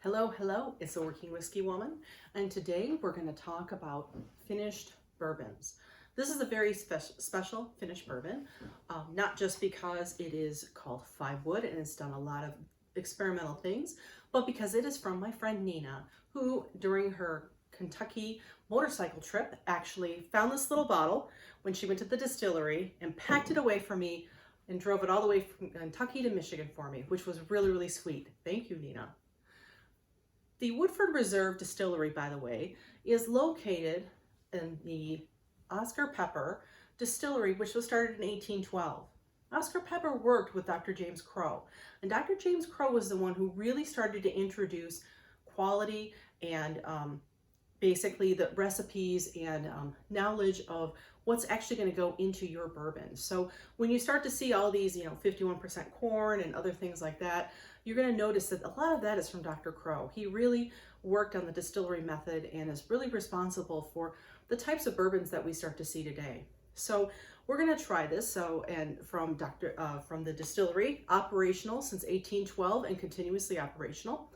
Hello, it's the Working Whiskey Woman, and today we're going to talk about finished bourbons. This is a very special finished bourbon, not just because it is called Five Wood and it's done a lot of experimental things, but because it is from my friend Nina, who during her Kentucky motorcycle trip actually found this little bottle when she went to the distillery and packed it away for me and drove it all the way from Kentucky to Michigan for me, which was really sweet. Thank you, Nina. The Woodford Reserve distillery, by the way, is located in the Oscar Pepper distillery, which was started in 1812. Oscar Pepper worked with Dr. James Crowe, and Dr. James Crowe was the one who really started to introduce quality and basically the recipes and knowledge of what's actually going to go into your bourbon. So when you start to see all these, 51% corn and other things like that, you're going to notice that a lot of that is from Dr. Crowe. He really worked on the distillery method and is really responsible for the types of bourbons that we start to see today. So we're going to try this. From the distillery, operational since 1812 and continuously operational,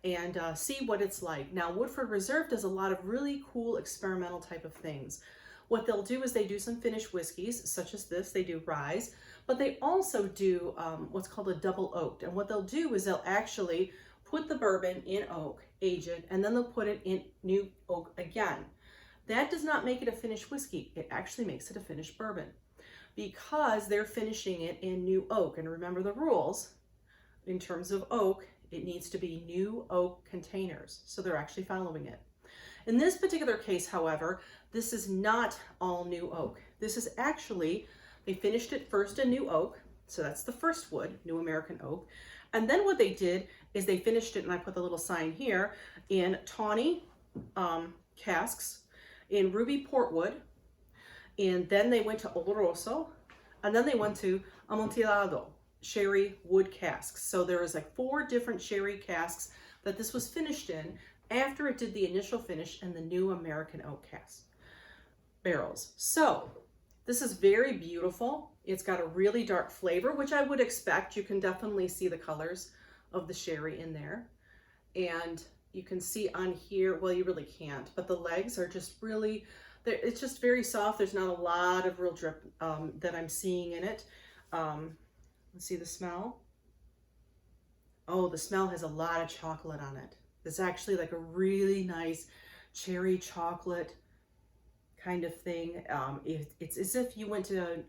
and see what it's like. Now, Woodford Reserve does a lot of really cool experimental type of things. What they'll do is they do some finished whiskeys, such as this. They do rye, but they also do what's called a double oaked. And what they'll do is they'll actually put the bourbon in oak, age it, and then they'll put it in new oak again. That does not make it a finished whiskey. It actually makes it a finished bourbon because they're finishing it in new oak. And remember the rules in terms of oak, it needs to be new oak containers. So they're actually following it. In this particular case, however, this is not all new oak. This is actually, they finished it first in new oak. So that's the first wood, new American oak. And then what they did is they finished it, and I put the little sign here, in tawny casks, in ruby portwood, and then they went to oloroso, and then they went to amontillado, sherry wood casks. So there was like 4 different sherry casks that this was finished in after it did the initial finish in the new American oak cask barrels. So this is very beautiful. It's got a really dark flavor, which I would expect. You can definitely see the colors of the sherry in there. And you can see on here, well, you really can't, but the legs are just really, it's just very soft. There's not a lot of real drip that I'm seeing in it. Let's see the smell. Oh, the smell has a lot of chocolate on it. It's actually like a really nice cherry chocolate kind of thing. It's as if you went to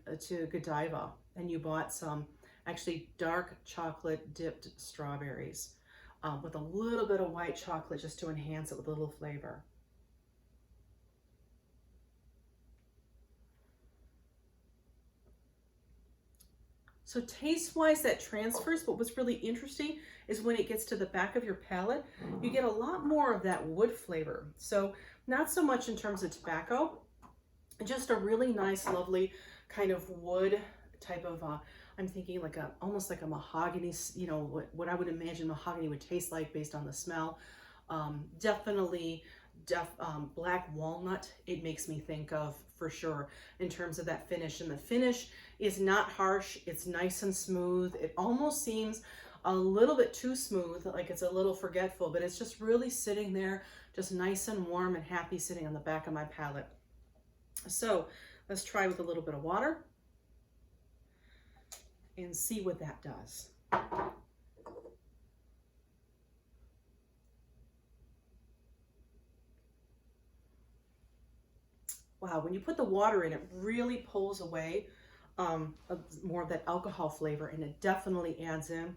Godiva and you bought some actually dark chocolate dipped strawberries with a little bit of white chocolate just to enhance it with a little flavor. So taste-wise, that transfers, but what's really interesting is when it gets to the back of your palate, you get a lot more of that wood flavor. So not so much in terms of tobacco, just a really nice, lovely kind of wood type of, I'm thinking like almost like a mahogany, what I would imagine mahogany would taste like based on the smell. Definitely black walnut, it makes me think of for sure in terms of that finish. And the finish is not harsh, it's nice and smooth. It almost seems a little bit too smooth, like it's a little forgetful, but it's just really sitting there, just nice and warm and happy sitting on the back of my palate. So let's try with a little bit of water and see what that does. Wow, when you put the water in, it really pulls away more of that alcohol flavor, and it definitely adds in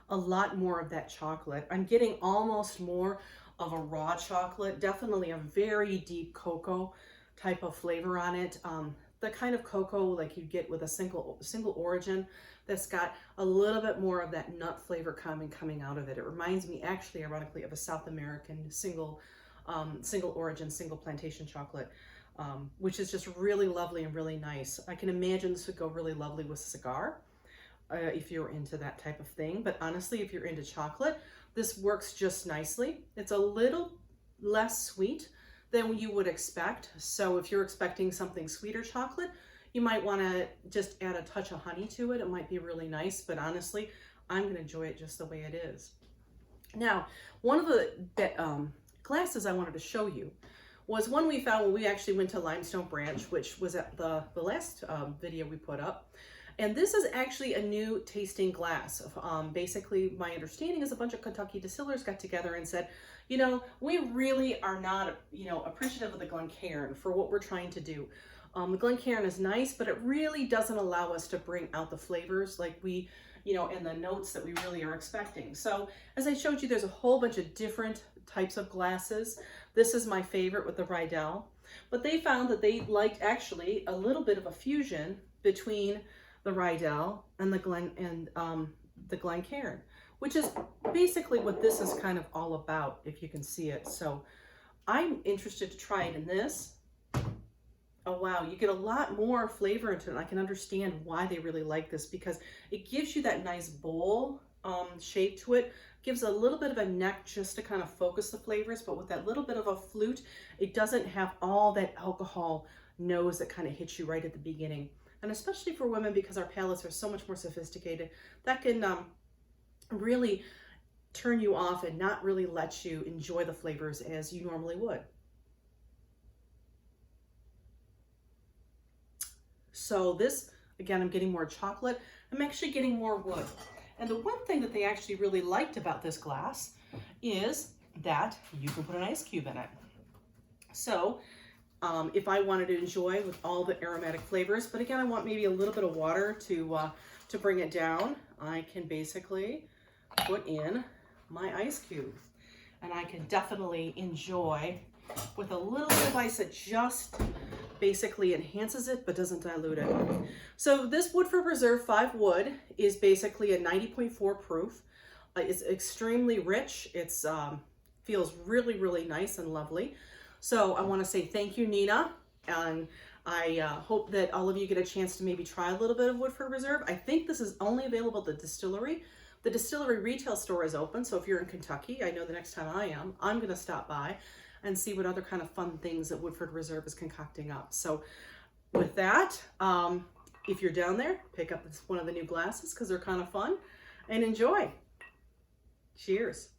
a lot more of that chocolate. I'm getting almost more of a raw chocolate, definitely a very deep cocoa type of flavor on it. The kind of cocoa like you get with a single origin that's got a little bit more of that nut flavor coming out of it. It reminds me actually, ironically, of a South American single origin, single plantation chocolate, which is just really lovely and really nice. I can imagine this would go really lovely with a cigar if you're into that type of thing. But honestly, if you're into chocolate, this works just nicely. It's a little less sweet than you would expect. So if you're expecting something sweeter chocolate, you might want to just add a touch of honey to it. It might be really nice, but honestly, I'm going to enjoy it just the way it is. Now, one of the glasses I wanted to show you was one we found when we actually went to Limestone Branch, which was at the last video we put up. And this is actually a new tasting glass. Basically, my understanding is a bunch of Kentucky distillers got together and said, you know, we really are not, you know, appreciative of the Glencairn for what we're trying to do. The Glencairn is nice, but it really doesn't allow us to bring out the flavors like we, you know, and the notes that we really are expecting. So as I showed you, there's a whole bunch of different types of glasses. This is my favorite with the Rydell, but they found that they liked actually a little bit of a fusion between the Rydell and the Glencairn, which is basically what this is kind of all about, if you can see it. So I'm interested to try it in this. Oh wow, you get a lot more flavor into it. I can understand why they really like this, because it gives you that nice bowl shape to it. Gives a little bit of a neck just to kind of focus the flavors, but with that little bit of a flute, it doesn't have all that alcohol nose that kind of hits you right at the beginning. And especially for women, because our palates are so much more sophisticated, that can really turn you off and not really let you enjoy the flavors as you normally would. So this, again, I'm getting more chocolate. I'm actually getting more wood. And the one thing that they actually really liked about this glass is that you can put an ice cube in it. So if I wanted to enjoy with all the aromatic flavors, but again, I want maybe a little bit of water to bring it down, I can basically put in my ice cube. And I can definitely enjoy with a little bit of ice that just basically enhances it but doesn't dilute it. So this Woodford Reserve 5 wood is basically a 90.4 proof. It's extremely rich. It's feels really, really nice and lovely. So I want to say thank you, Nina, and I hope that all of you get a chance to maybe try a little bit of Woodford Reserve. I think this is only available at the distillery. The distillery retail store is open, so if you're in Kentucky, I know the next time I'm going to stop by and see what other kind of fun things that Woodford Reserve is concocting up. So with that, if you're down there, pick up one of the new glasses because they're kind of fun and enjoy. Cheers.